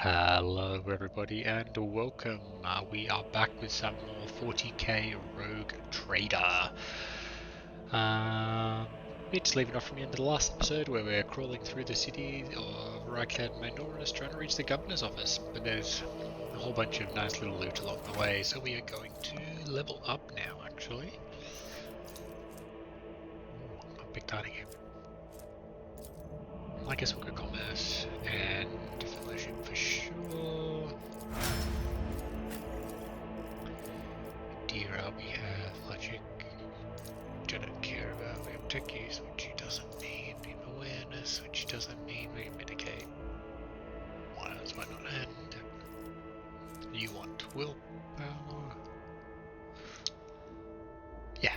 Hello everybody and welcome. We are back with some more 40k Rogue Trader. It's leaving off from the end of the last episode where we're crawling through the city of Rykad Minoris trying to reach the governor's office, but there's a whole bunch of nice little loot along the way, so we are going to level up now actually. Ooh, I picked that again. I guess we'll go commerce and fellowship for sure. Dira, we have logic, which I don't care about. We have tech use, which he doesn't need. We have awareness, which he doesn't need. We can mitigate. Why not end? You want willpower? Yeah.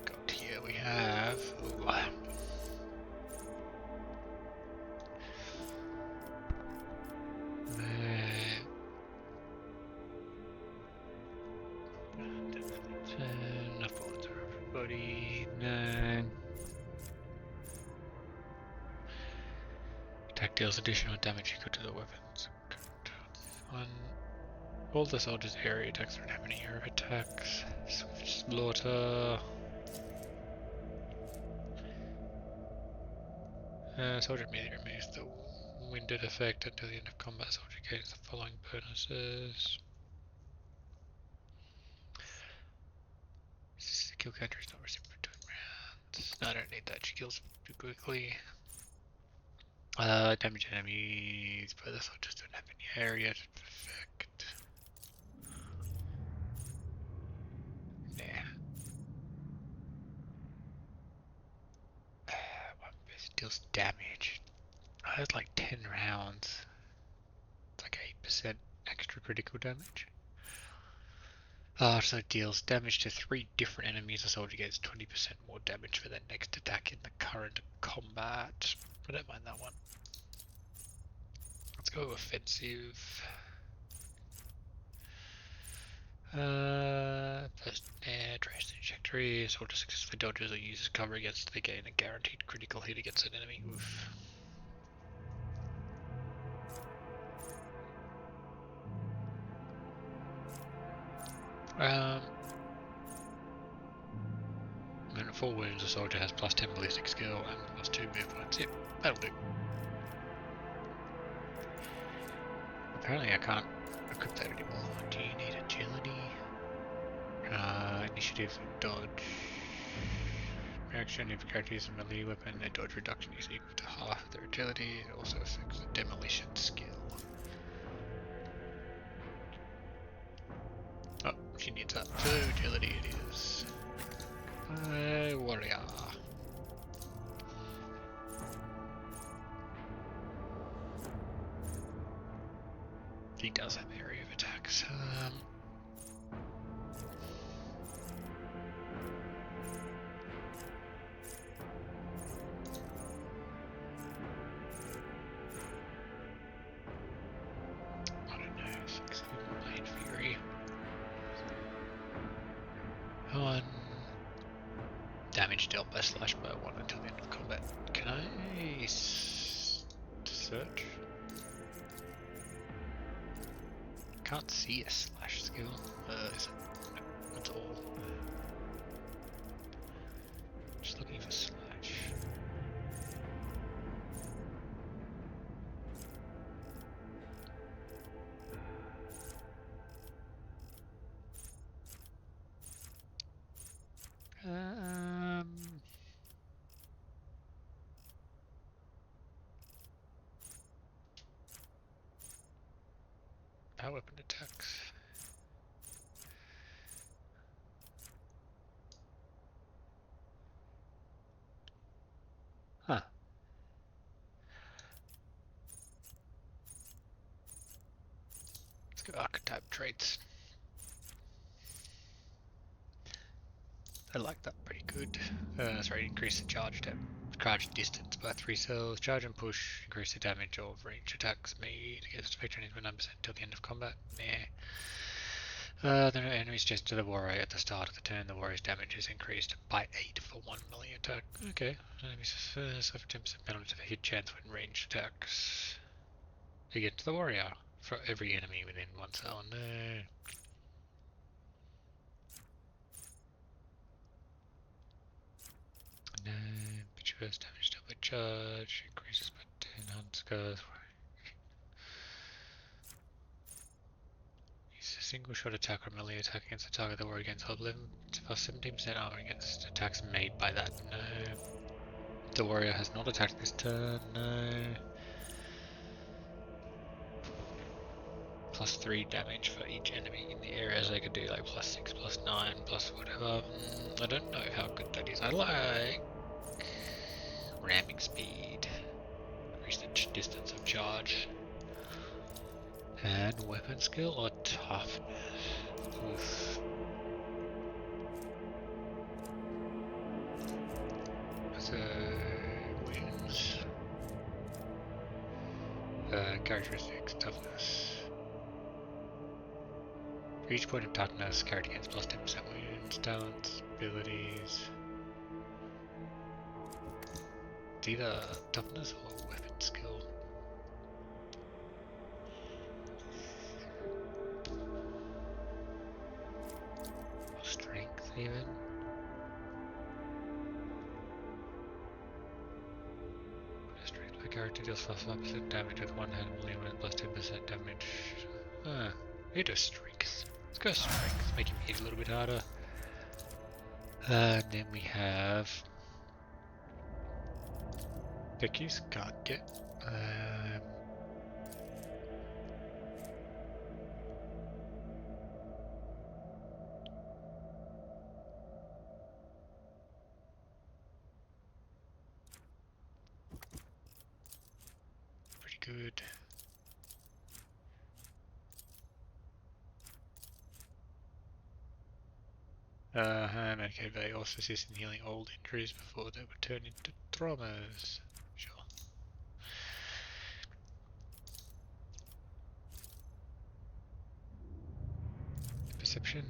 Got here we have. Ooh. Enough bullets for everybody. 9. Attack deals additional damage equal to the weapons. 1. All the soldiers' area attacks don't have any area attacks. Swift slaughter. Soldier immediately removes the winded effect until the end of combat. Soldier gains the following bonuses. Kill counter is not received between rounds. No, I don't need that. She kills too quickly. Damage enemies, but the soldiers don't have any area effect. Nah. One person deals damage. Oh, that's like 10 rounds. It's like 8% extra critical damage. So it deals damage to 3 different enemies. The soldier gets 20% more damage for their next attack in the current combat. I don't mind that one. Let's go offensive. First trace trajectory. Soldier successfully dodges or uses cover against they gain a guaranteed critical hit against an enemy. Oof. When at 4 wounds, a soldier has plus 10 ballistic skill and plus 2 move points. Yep, that'll do. Apparently I can't equip that anymore. Do you need agility? Initiative and dodge. Reaction if characters a melee weapon, their dodge reduction is equal to half of their agility. It also affects the demolition skill. Oh, she needs that. So agility it is. Warrior. He does have area of attacks. I don't know. 6 Blade Fury. 1. Damage dealt by slash by 1 until the end of combat. Can I search? Can't see a slash skill. Is it? No, that's all. Just looking for slash. Power weapon attacks. Huh. Let's go archetype traits. I like that pretty good. Sorry, increase the charge distance by 3 cells. Charge and push, increase the damage of range attacks made against effect 29% until the end of combat. Nah. There are enemies just to the warrior at the start of the turn. The warrior's damage is increased by 8 for 1 melee attack. Okay. Enemies suffer 10% penalty to the hit chance when ranged attacks against the warrior for every enemy within 1 cell. No. No. But your first damage double charge increases by 10 hunt scars. Use a single shot attack or melee attack against the target the warrior gains hold 11 plus 17% armor against attacks made by that. No. The warrior has not attacked this turn. No. Plus 3 damage for each enemy in the area, so they could do like plus 6, plus 9, plus whatever. I don't know how good that is. I like ramming speed. Increase the distance of charge. And weapon skill or toughness? Oof. So, wounds. Characteristics, toughness. For each point of toughness, character gains plus 10% wounds, talents, abilities. It's either toughness or weapon skill. Or strength, even. Strength by character deals plus 5% damage with one hand melee with plus 10% damage. It is strength. Let's go strength, making me hit a little bit harder. And then we have deck use, can't get. Pretty good. Medicaid value also assists in healing old injuries before they would turn into traumas. Sure. Perception.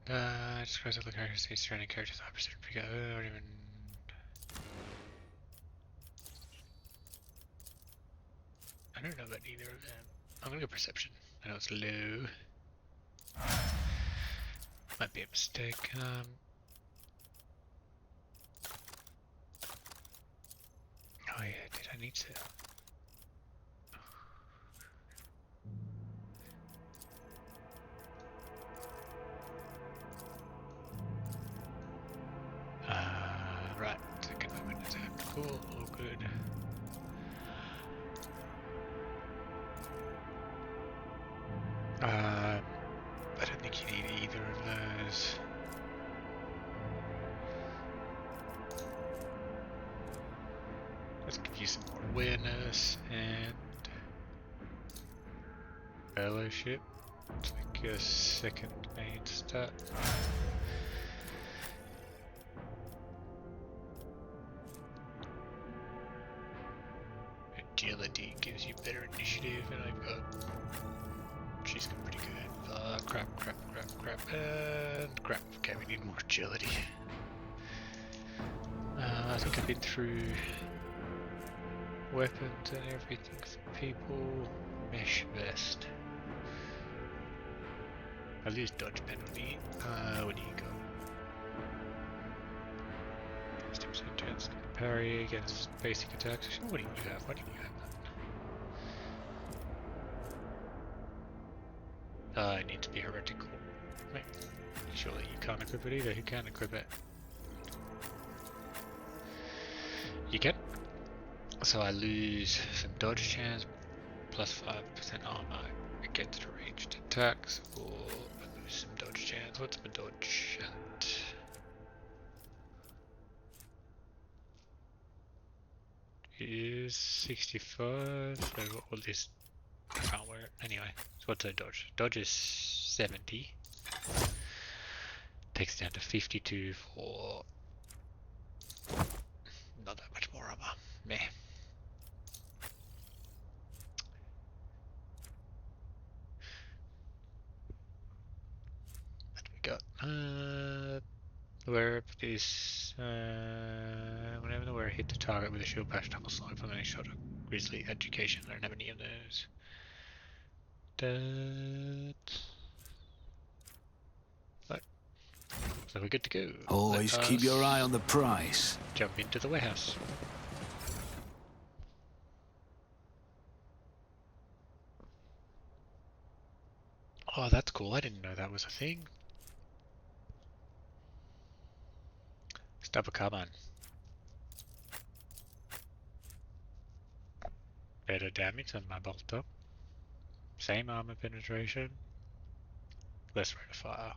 Describes all the characters, surrounding characters, 5% figure. I don't even. I don't know about either of them. I'm gonna go perception. I know it's low. Might be a mistake. Oh yeah, did I need to? Right, second weapon attack. Cool, all good. I don't think you need either of those. Let's give you some more awareness and fellowship. It's like your second main stat. Agility gives you better initiative, and I've got. She's got pretty good. Crap, and crap. Okay, we need more agility. I think I've been through weapons and everything for people. Mesh vest. I lose dodge penalty. What do you got? 60% chance to parry against basic attacks. What do you have? Why do you have that? It needs to be heretical. Wait, surely you can't equip it either. Who can equip it? You can. So I lose some dodge chance, plus 5% armor against ranged attacks, or I lose some dodge chance. What's my dodge at? It is 65, so what will this? I can't wear it. Anyway, so what's a dodge? Dodge is 70. Takes it down to 52 for not that much more armor. Meh. wearer is whenever the wearer hit the target with a shield bash, double slide from any shot, grizzly, education. I don't have any of those. But so we're good to go. Always keep your eye on the prize. Jump into the warehouse. Oh, that's cool. I didn't know that was a thing. Double carbine. Better damage than my bolt up. Same armor penetration. Less rate of fire.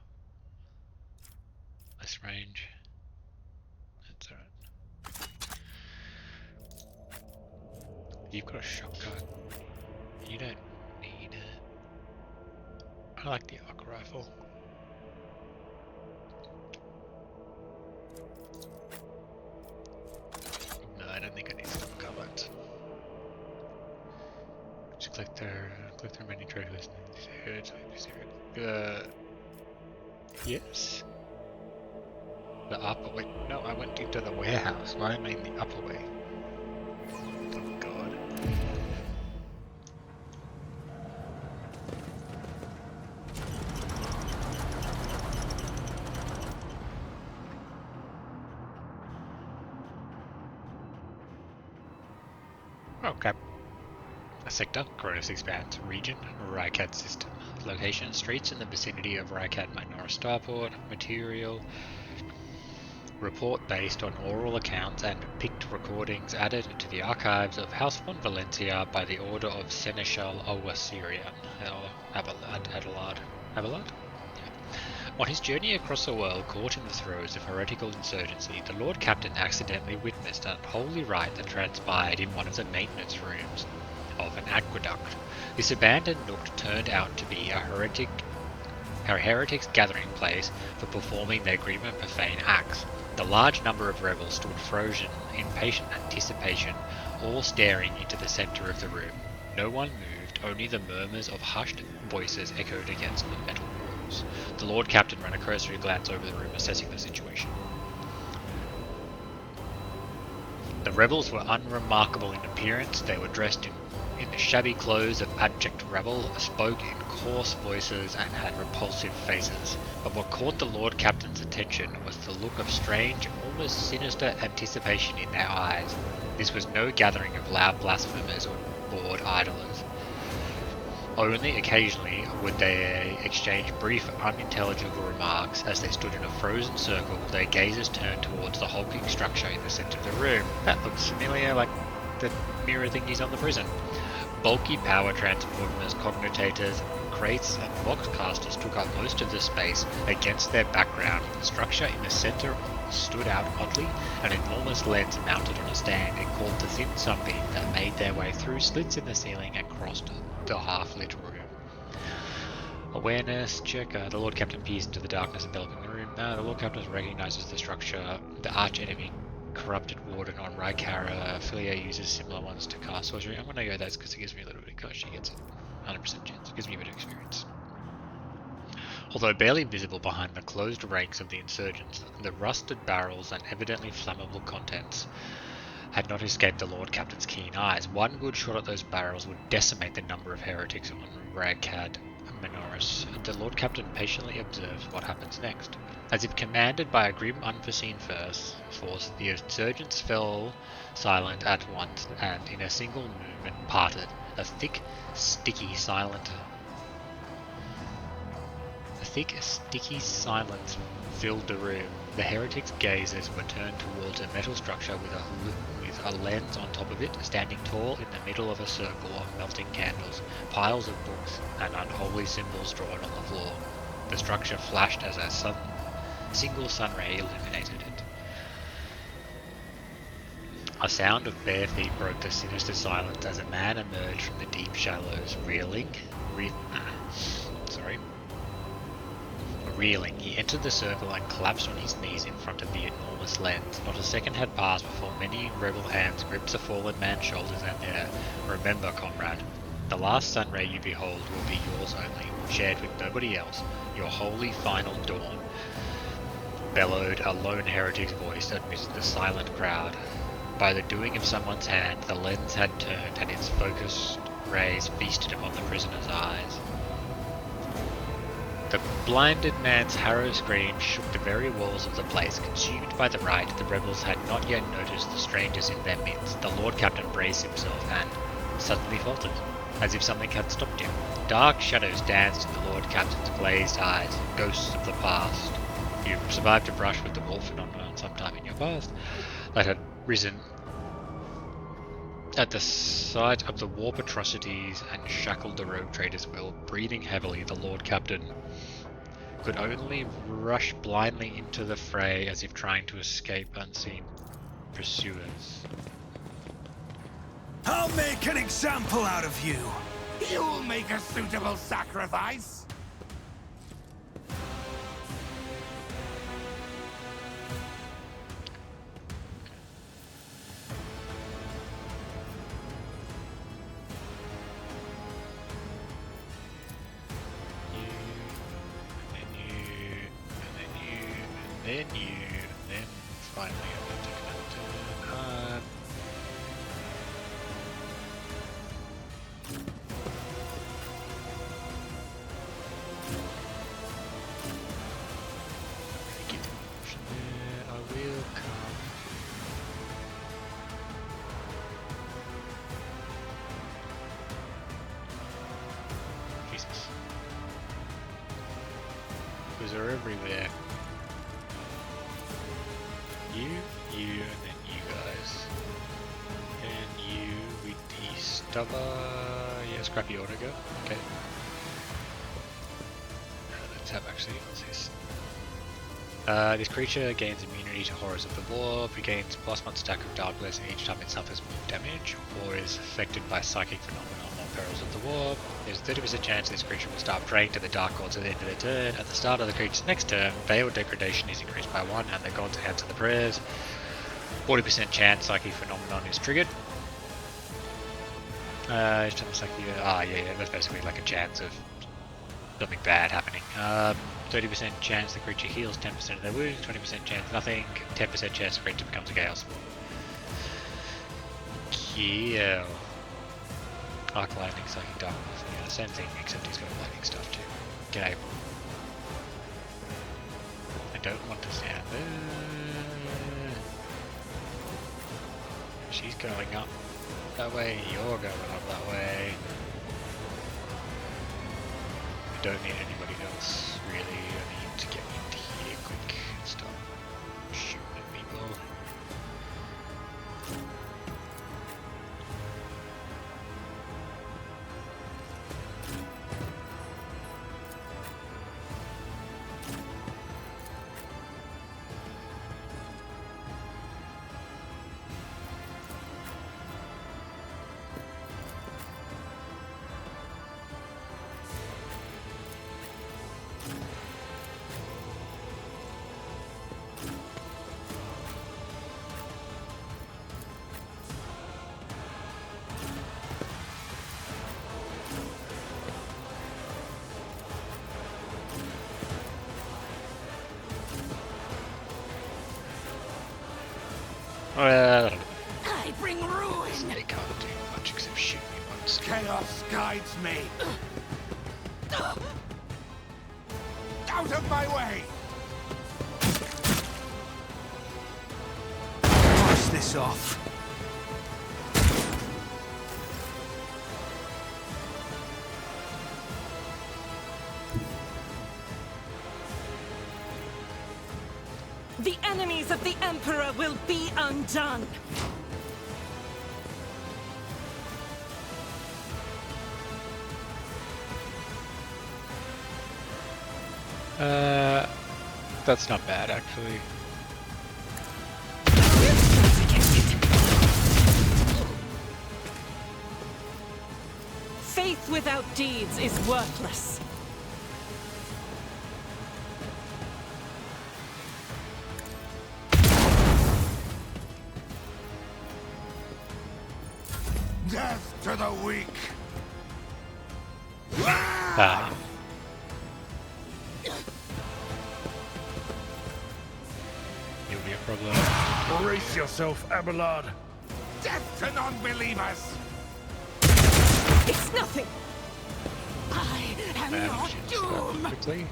Less range. That's alright. You've got a shotgun. You don't need it. I like the arc rifle. No, I don't think I need double carbines. Just click their menu trade list. Yes. The upper way. No, I went into the warehouse. Why am I in the upper way? Oh god. Okay. A sector, Cronus expands. Region, Rykad system. Location, streets in the vicinity of Rykad Minoris starport. Material, report based on oral accounts and picked recordings added to the archives of House von Valencia by the order of Seneschal Owassirian. Abelard? Yeah. On his journey across the world, caught in the throes of heretical insurgency, the Lord Captain accidentally witnessed an unholy rite that transpired in one of the maintenance rooms of an aqueduct. This abandoned nook turned out to be a heretic's gathering place for performing their grim and profane acts. The large number of rebels stood frozen in patient anticipation, all staring into the centre of the room. No one moved, only the murmurs of hushed voices echoed against the metal walls. The Lord Captain ran a cursory glance over the room, assessing the situation. The rebels were unremarkable in appearance. They were dressed in the shabby clothes of abject rebel, spoke in coarse voices, and had repulsive faces. But what caught the Lord Captain's attention was the look of strange, almost sinister anticipation in their eyes. This was no gathering of loud blasphemers or bored idlers. Only occasionally would they exchange brief, unintelligible remarks as they stood in a frozen circle, their gazes turned towards the hulking structure in the centre of the room. That looks familiar, like the mirror thingies on the prison. Bulky power transformers, cognitators, crates, and boxcasters took up most of the space against their background. The structure in the centre stood out oddly, an enormous lens mounted on a stand and caught the thin sunbeam that made their way through slits in the ceiling and crossed the half-lit room. Awareness check. The Lord Captain peers into the darkness enveloping the room. The Lord Captain recognises the structure. The arch-enemy corrupted Warden on Rykad Filia uses similar ones to cast sorcery. I'm going to go those because it gives me a little bit of courage. She gets it. 100% chance. It gives me a bit of experience. Although barely visible behind the closed ranks of the insurgents, the rusted barrels and evidently flammable contents had not escaped the Lord Captain's keen eyes. One good shot at those barrels would decimate the number of heretics on Rykad Minoris. The Lord Captain patiently observes what happens next. As if commanded by a grim, unforeseen force, the insurgents fell silent at once, and in a single movement parted. A thick, sticky silence filled the room. The heretics' gazes were turned towards a metal structure with a lens on top of it, standing tall in the middle of a circle of melting candles, piles of books, and unholy symbols drawn on the floor. The structure flashed as a single sun ray illuminated it. A sound of bare feet broke the sinister silence as a man emerged from the deep shallows, reeling. He entered the circle and collapsed on his knees in front of the enormous lens. Not a second had passed before many rebel hands gripped the fallen man's shoulders and there. Remember, comrade, the last sun ray you behold will be yours only, shared with nobody else, your holy final dawn. bellowed a lone heretic's voice amidst the silent crowd. By the doing of someone's hand, the lens had turned, and its focused rays feasted upon the prisoner's eyes. The blinded man's harrow scream shook the very walls of the place. Consumed by the rite, the rebels had not yet noticed the strangers in their midst. The Lord Captain braced himself and suddenly faltered, as if something had stopped him. Dark shadows danced in the Lord Captain's glazed eyes, ghosts of the past. You survived a brush with the wolf phenomenon sometime in your past that had risen at the sight of the warp atrocities and shackled the rogue traders will. Breathing heavily, the Lord Captain could only rush blindly into the fray as if trying to escape unseen pursuers. I'll make an example out of you. You'll make a suitable sacrifice. Then finally I'm going to take another turn. Get the option there. I will come. Jesus. Those are everywhere. You, and then you guys. And you with the stubber. Yeah, scrappy auto go. Okay. Let's have actually, what's this? This creature gains immunity to horrors of the warp, it gains +1 stack of darkness each time it suffers move damage, or is affected by psychic phenomenon or perils of the warp. There's a 30% chance this creature will start praying to the dark gods at the end of their turn. At the start of the creature's next turn, veiled degradation is increased by 1 and the gods answer the prayers. 40% chance psychic phenomenon is triggered. Each time it's like yeah, that's basically like a chance of something bad happening. 30% chance the creature heals 10% of their wounds, 20% chance nothing, 10% chance the creature becomes a Gale Swarm. Kill. Arc lightning, psychic darkness, yeah, same thing, except he's got lightning stuff too. G'day. I don't want to stand there. She's going up that way, you're going up that way. I don't need anybody else, really. I need to get into here quick and start shooting at people. I bring ruin. They can't do much except shoot me once. Chaos guides me. Out of my way. Pass this off. The enemies of the Emperor will be undone! That's not bad, actually. Faith without deeds is worthless. Death to the weak. Brace yourself, Abelard. Death to non-believers! It's nothing! I am your doom! Quickly.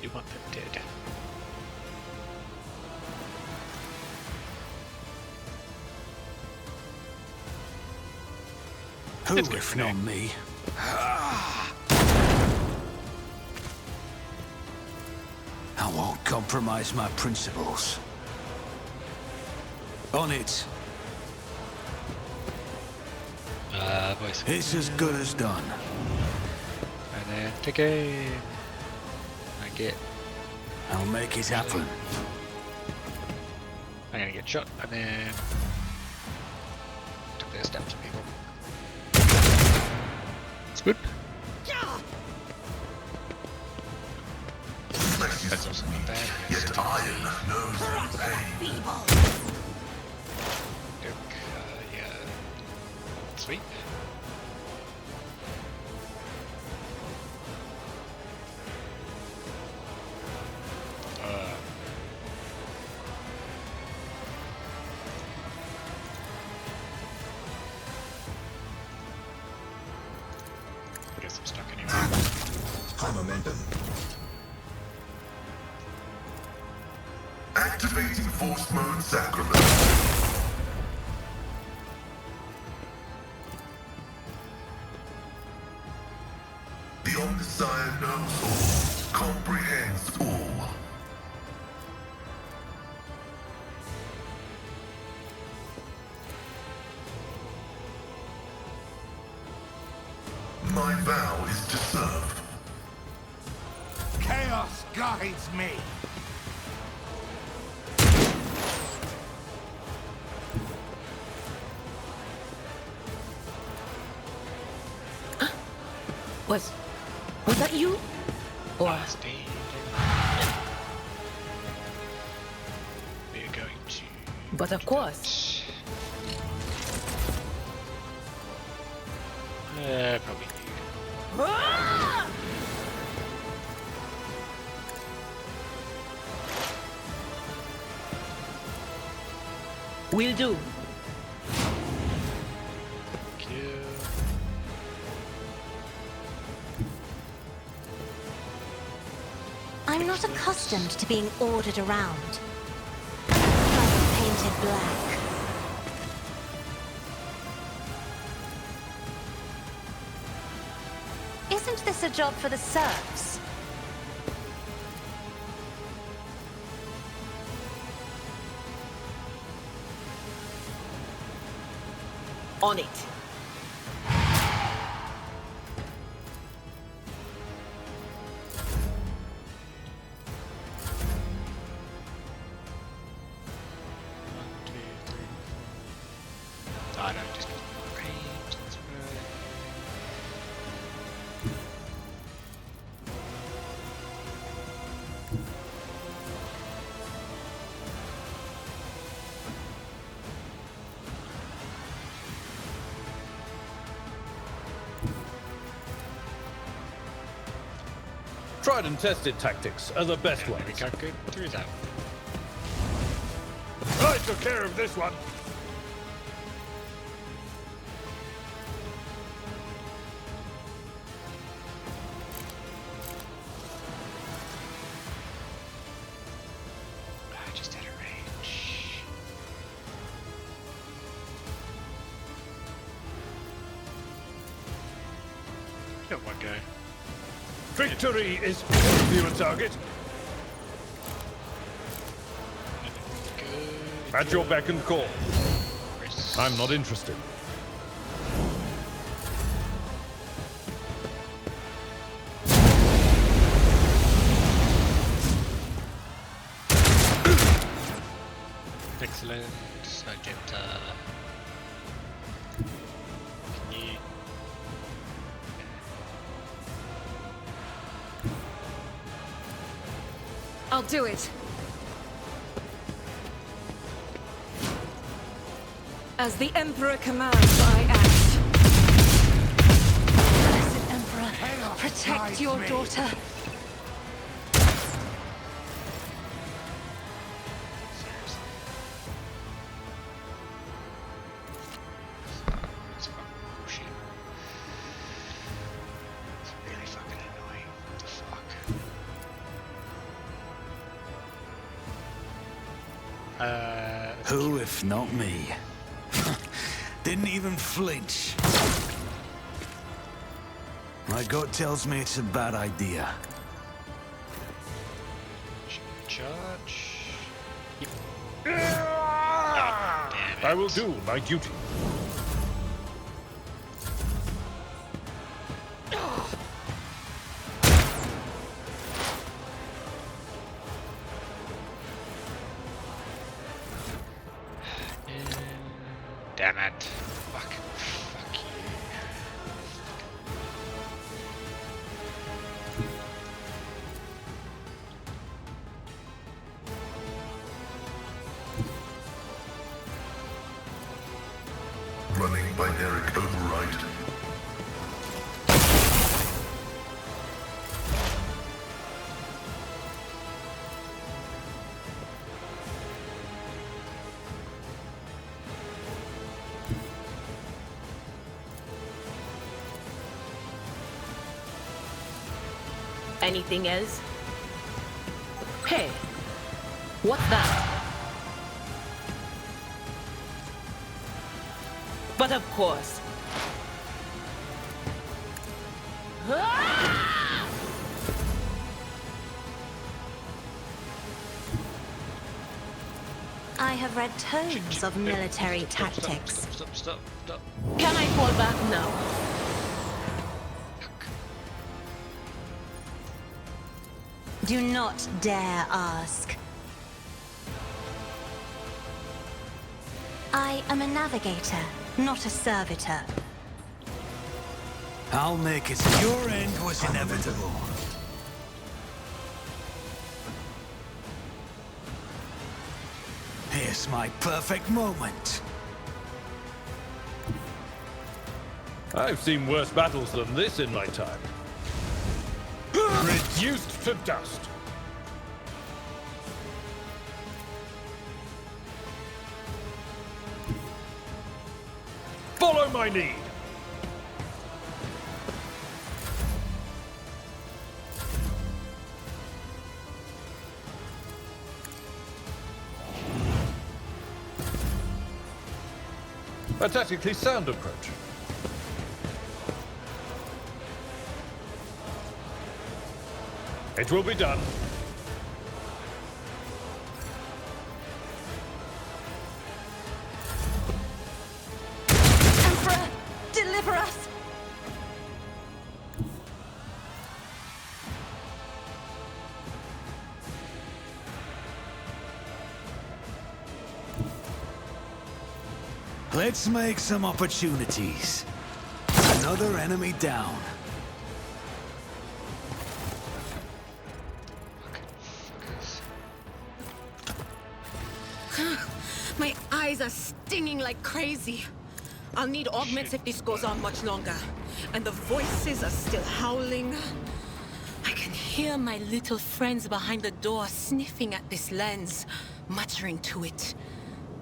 You want them dead. Who, Let's go if for not now. me? I won't compromise my principles. On it. Voice. It's as good as done. And then take aim. I get. I'll make it happen. I'm gonna get shot and then took their steps, people. It's good. That's also not bad. Yet iron knows no pain. Yeah. Sweet. I guess I'm stuck anyway. High momentum. Activating force mode sacrament. The Omniscient knows all, comprehends all. My vow is to serve. Chaos guides me. Was that you? Or Stay. We're going to. but of course. Probably you. Will do. Kill. I'm not accustomed to being ordered around. I'm painted black. Isn't this a job for the serfs? On it. Oh no, just range, that's right. Tried and tested tactics are the best Yeah, ones. we can't go through that. I took care of this one. I just had a range. Got one guy. Victory is all of you a target. Good. At your beck and call. Chris. I'm not interested. Excellent. Agenta. Can you... I'll do it. As the Emperor commands, I act. Blessed Emperor, Chaos protect guides your me. daughter. Seriously. It's fucking bullshit. It's really fucking annoying. What the fuck? Who, if not me? Didn't even flinch. My gut tells me it's a bad idea. Charge. Yep. Oh, damn it. I will do my duty. Damn it. Fuck. Fuck you. Running binaric override. Anything else? Hey, what's that? But of course. I have read tomes of military tactics. Stop. Can I fall back now? Do not dare ask. I am a navigator, not a servitor. I'll make it. Your end was inevitable. Here's my perfect moment. I've seen worse battles than this in my time. Reduced to dust. Follow my lead. A tactically sound approach. It will be done. Emperor, deliver us! Let's make some opportunities. Another enemy down. My eyes are stinging like crazy. I'll need augments if this goes on much longer. And the voices are still howling. I can hear my little friends behind the door sniffing at this lens, muttering to it.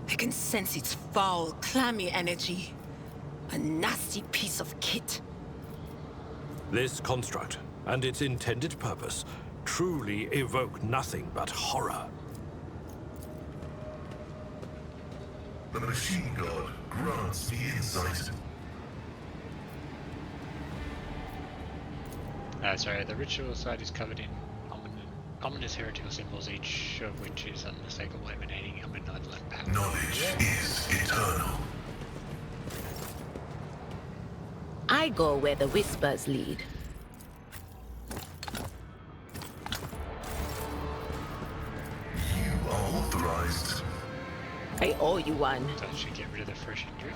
I can sense its foul, clammy energy. A nasty piece of kit. This construct and its intended purpose truly evoke nothing but horror. The machine god grants me insight. Sorry, the ritual site is covered in ominous heretical symbols, each of which is unmistakable, emanating a malevolent power. Knowledge is eternal. I go where the whispers lead. You are authorized. I owe you one. That should get rid of the fresh injury.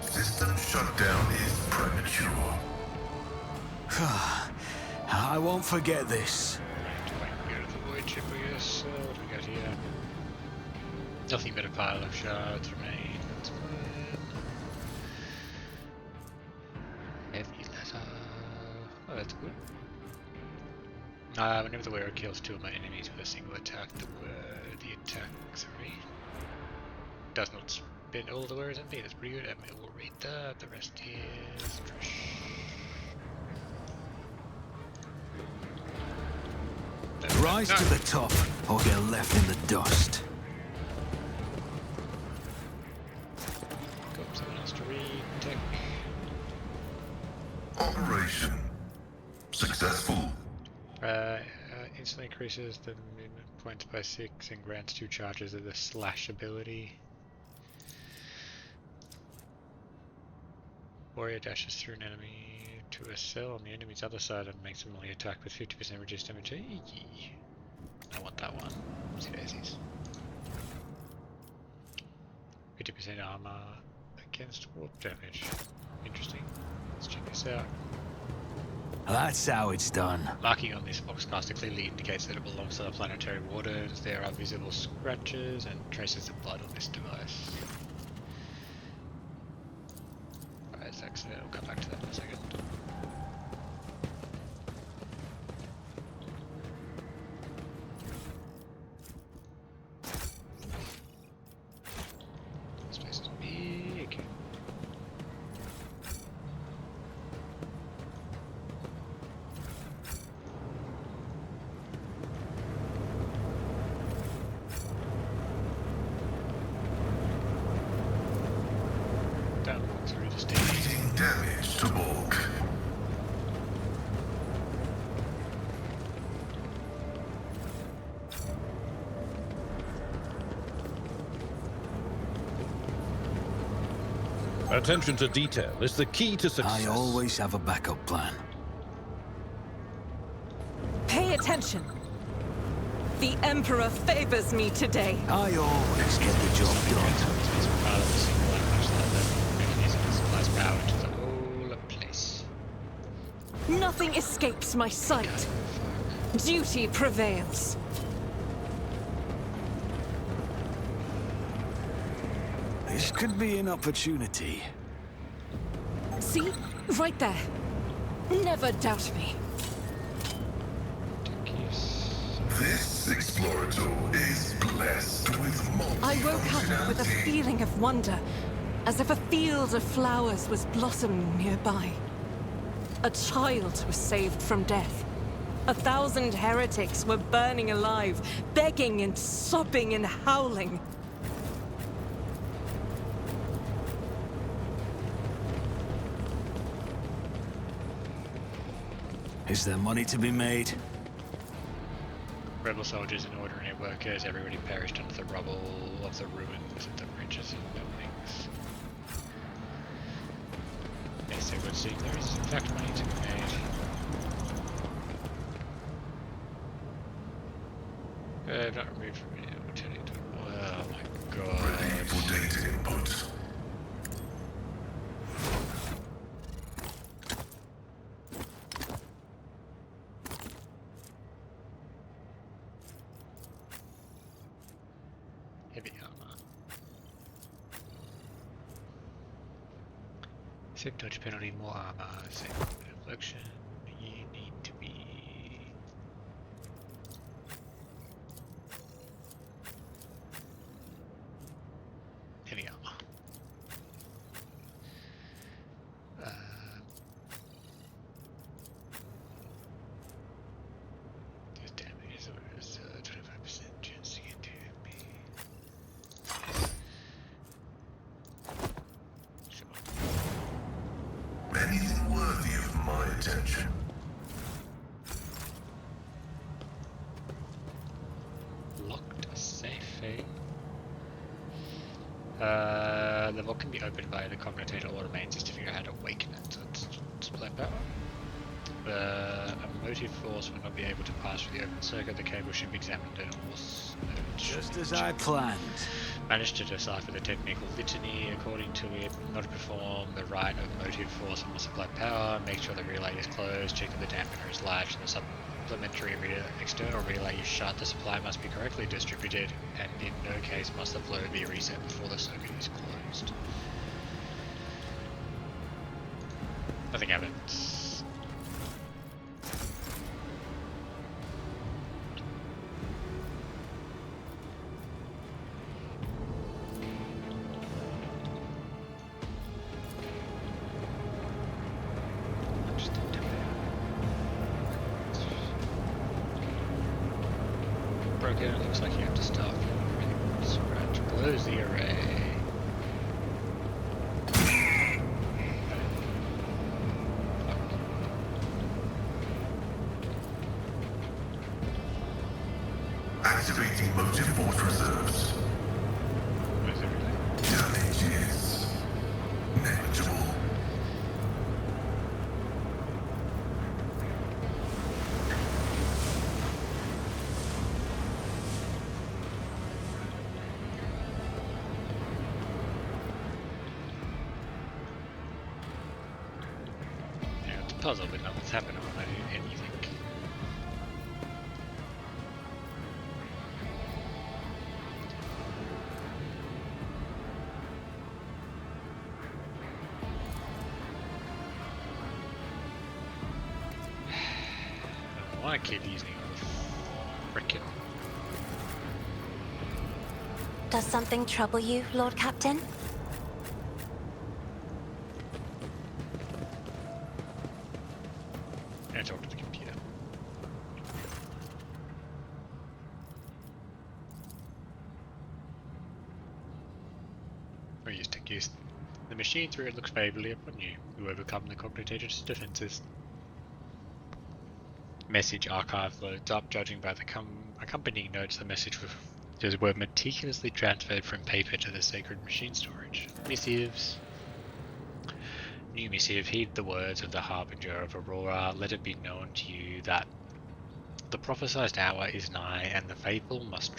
System shutdown is premature. I won't forget this. Go to the void ship, I guess. What do we got here? Nothing but a pile of shards remain. That's fine. Heavy letter. Oh, that's good. Whenever the wearer kills 2 of my enemies with a single attack, the attack, does not spin all the wearers MP. That's pretty good. And we'll read that. The rest is trash. Rise to the top, or get left in the dust. Got someone else to read. Tech. Operation successful. Instantly increases the movement points by 6 and grants 2 charges of the slash ability. Warrior dashes through an enemy to a cell on the enemy's other side and makes a melee attack with 50% reduced damage. I want that one. See daisies. 50% armor against warp damage. Interesting. Let's check this out. That's how it's done. Marking on this boxcaster clearly indicates that it belongs to the planetary wardens. There are visible scratches and traces of blood on this device. Alright, so we'll go back to that in a second. This place is big. Dealing damage to bulk. Attention to detail is the key to success. I always have a backup plan. Pay attention. The Emperor favors me today. I always get the job done. Nothing escapes my sight. Duty prevails. This could be an opportunity. See? Right there. Never doubt me. This explorator is blessed with multiple. I woke up with a feeling of wonder, as if a field of flowers was blossoming nearby. A child was saved from death. 1,000 heretics were burning alive, begging and sobbing and howling. Is there money to be made? Rebel soldiers and ordinary workers, everybody perished under the rubble of the ruins of the bridges and buildings. Yes, it would seem there is in fact money to be made. Not removed from it. Oh my god. Ready for data input. Heavy armor. Same dodge penalty, more armor, same deflection. You need to be. Heavy armor. This damage is 25% chance to get to me. Anything worthy of my attention? Locked safe, eh? The vault can be opened via the combinatorial auto main just to figure out how to awaken it. So it's black power. A motive force will not be able to pass through the open circuit. The cable should be examined and all Just as I planned. managed to decipher the technical litany. According to it, not to perform the right of motive force and must supply power, make sure the relay is closed, check that the dampener is latched and the supplementary external relay is shut. The supply must be correctly distributed, and in no case must the flow be reset before the circuit is closed. Nothing happens. Broken, it looks like you have to start from really scratch. Close the array. Activating motive force reserves. Where's everything? Damage is negligible. Yeah, it's a puzzle, but nothing's happening on anything. Why I keep using frickin'. Does something trouble you, Lord Captain? I talk to the computer. Or use tech use. The machine through it looks favorably upon you. You overcome the cognitive defenses. Message archive loads up. Judging by the accompanying notes, the message were meticulously transferred from paper to the sacred machine storage. Missives. New missive. Heed the words of the Harbinger of Aurora. Let it be known to you that the prophesied hour is nigh, and the faithful must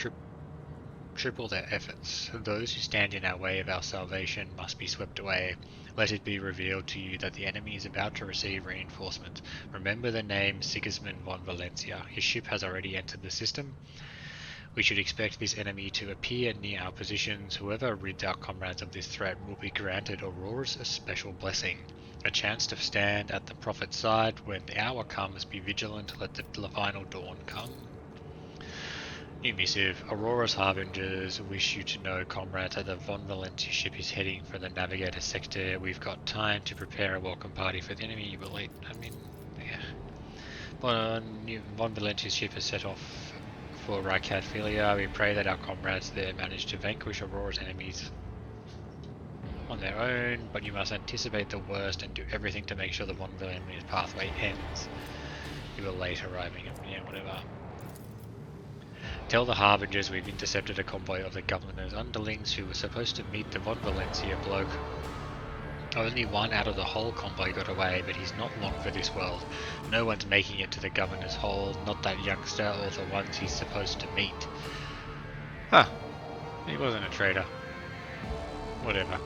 triple their efforts. Those who stand in our way of our salvation must be swept away. Let it be revealed to you that the enemy is about to receive reinforcements. Remember the name Sigismund von Valencia. His ship has already entered the system. We should expect this enemy to appear near our positions. Whoever rids our comrades of this threat will be granted Aurora's special blessing. A chance to stand at the prophet's side. When the hour comes, be vigilant, let the final dawn come. New missive. Aurora's Harbingers wish you to know, comrades, that the Von Valencia ship is heading for the Navigator sector. We've got time to prepare a welcome party for the enemy, but late. Von Valencia's ship has set off for Rykad Minoris. We pray that our comrades there manage to vanquish Aurora's enemies on their own, but you must anticipate the worst and do everything to make sure the Von Valencia's pathway ends. You are late arriving. Yeah, whatever. Tell the Harbingers we've intercepted a convoy of the governor's underlings who were supposed to meet the Von Valencia bloke. Only one out of the whole convoy got away, but he's not long for this world. No one's making it to the governor's hold, not that youngster or the ones he's supposed to meet. Huh. He wasn't a traitor. Whatever.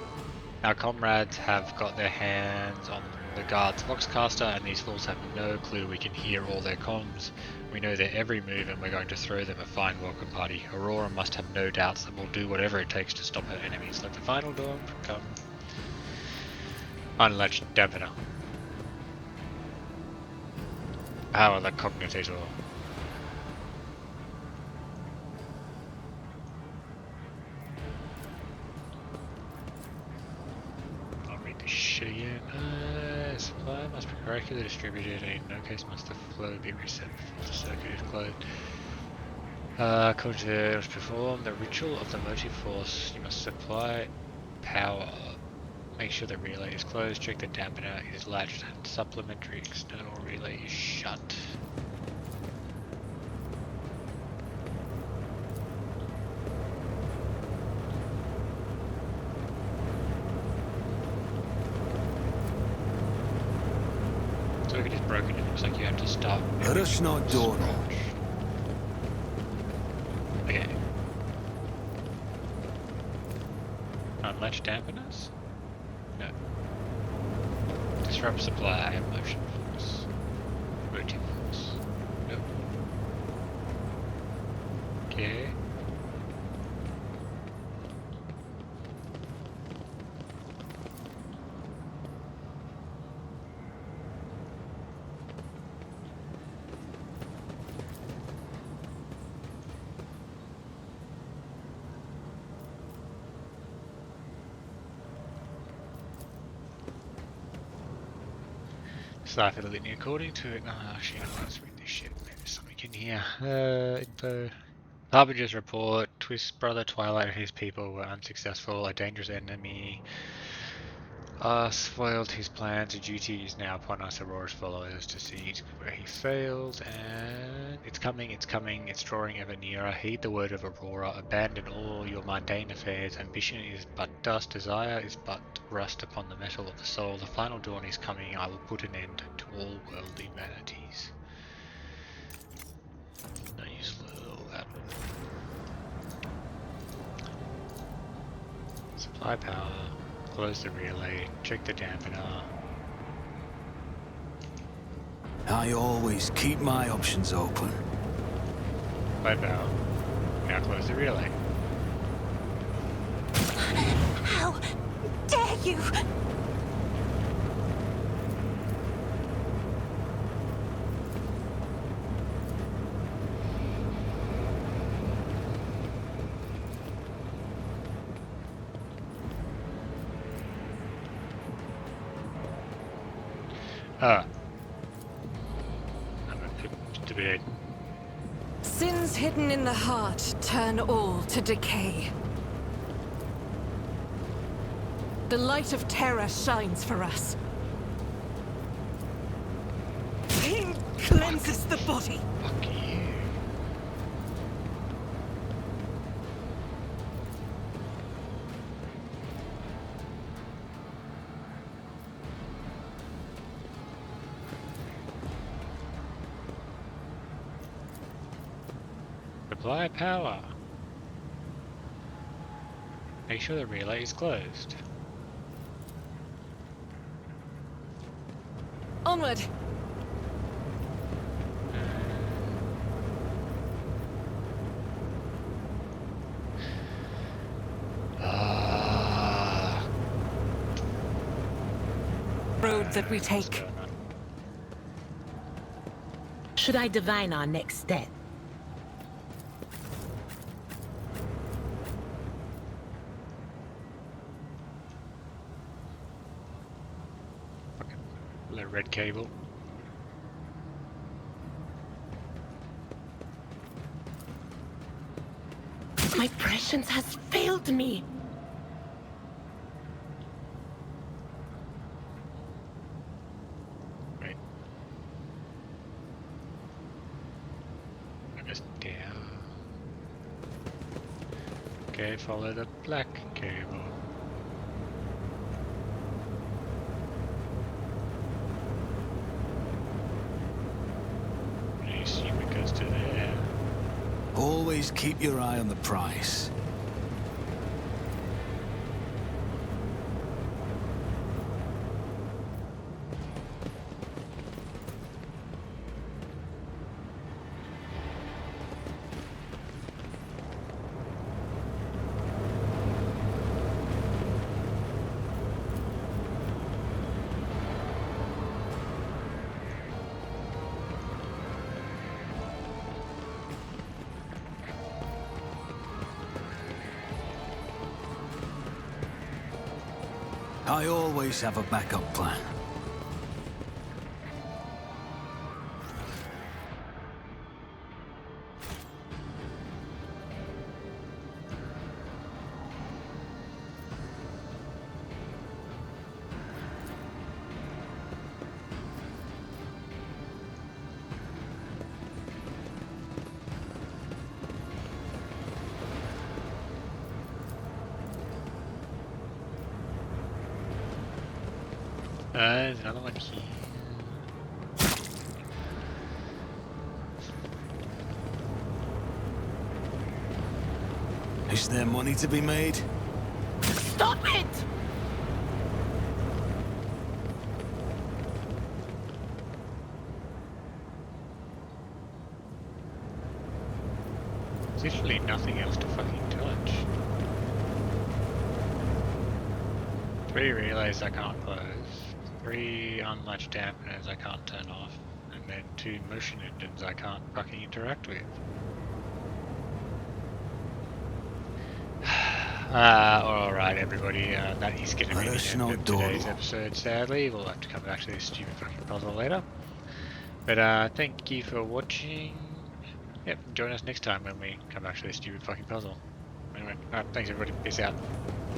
Our comrades have got their hands on the guard's voxcaster, and these fools have no clue we can hear all their comms. We know their every move, and we're going to throw them a fine welcome party. Aurora must have no doubts that we'll do whatever it takes to stop her enemies. Let the final dawn come. Unlatched dampener. Power the cognitor. I'll read this shit again. Supply must be correctly distributed, and in no case must the flow be reset before the circuit is closed. Cultists perform the ritual of the motive force. You must supply power. Make sure the relay is closed, check the dampener is latched, and supplementary external relay is shut. Circuit is broken, it looks like Oh. Rush not Doro. Okay. Unlatch dampeners? No. Disrupt supply, motion force. Routine force. Nope. Okay. Life of the linear according to it. Actually, let's read this shit. Maybe there's something in here. Info. Harbinger's report. Twist's brother Twilight and his people were unsuccessful. A dangerous enemy foiled his plans. A duty is now upon us, Aurora's followers, to see where he failed. And it's coming, it's drawing ever nearer. Heed the word of Aurora. Abandon all your mundane affairs. Ambition is but dust. Desire is but rust upon the metal of the soul. The final dawn is coming. I will put an end to all worldly vanities. No useful that. Supply power. Close the relay. Check the dampener. I always keep my options open. Supply power. Now close the relay. How dare you! I'm gonna put to bed. Sins hidden in the heart turn all to decay. The light of terror shines for us. Pain cleanses the body. Fuck you. Supply power. Make sure the relay is closed. Onward! Road that we take. Should I divine our next step? Little red cable. My prescience has failed me. Right. I guess down. Okay, follow the black cable. I assume it goes to there. Always keep your eye on the prize. I always have a backup plan. There's another one here. Is there money to be made? Stop it! There's literally nothing else to fucking touch. 3 relays I can't close, 3 unlatched dampeners I can't turn off, and then 2 motion engines I can't fucking interact with. Alright everybody, that is going to be Let us the end know, of today's Dodo. episode, sadly. We'll have to come back to this stupid fucking puzzle later. But thank you for watching. Yep, join us next time when we come back to this stupid fucking puzzle. Anyway, alright, thanks everybody, peace out.